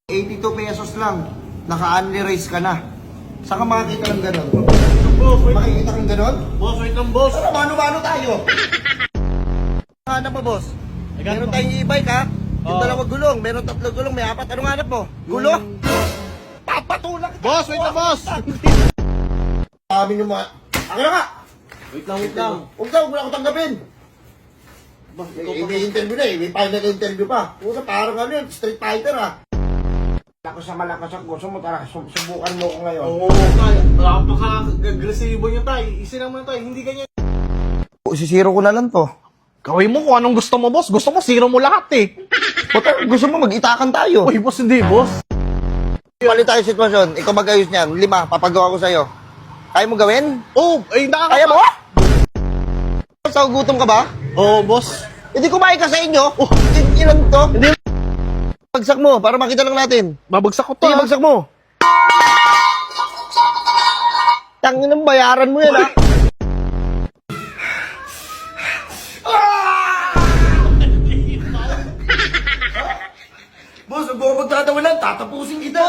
82 pesos lang. Naka-unli rice ka na. Saan ka makakita ng ganon? Boss, wait. Makikita kang ganon? Boss, wait lang, boss. Pero mano-mano tayo. Hanap mo, boss? Meron tayong e-bike, ha? Yung dalawang gulong, meron tatlong gulong, may apat. Anong hanap mo? Gulong? Papatulak kita! Boss, wait lang, boss. Sabi nyo mga... Ako na nga! Wait lang. Huwag mo na ako tanggapin. May interview na eh, may final interview pa. Pusa, parang ano yun, Street Fighter, ha? Ako sa malakas ang gusto mo, tara, subukan mo ko ngayon. Oo, tay. Napaka-agresibo niyo, tay. Isin naman, tay. Hindi ganyan. Isisiro ko na lang to. Gawin mo kung anong gusto mo, boss. Gusto mo, zero mo lahat, eh. Puta, gusto mo mag-itakan tayo. Uy, boss, hindi, boss. Palit tayo sitwasyon, ikaw mag-ayos niyan, 5, papagawa ko sa'yo. Kaya mo gawin? Oh, ay, Kaya mo? Sa gutom ka ba? Oo, boss. Hindi kumain ka sa inyo. Ilan to? Hindi. Bagsak mo, para makita lang natin. Babagsak ko to, Sige, ha? bagsak mo. Tangin ng bayaran mo yan, ha? Boss, huwag mo magtatawanan, tatapusin kita.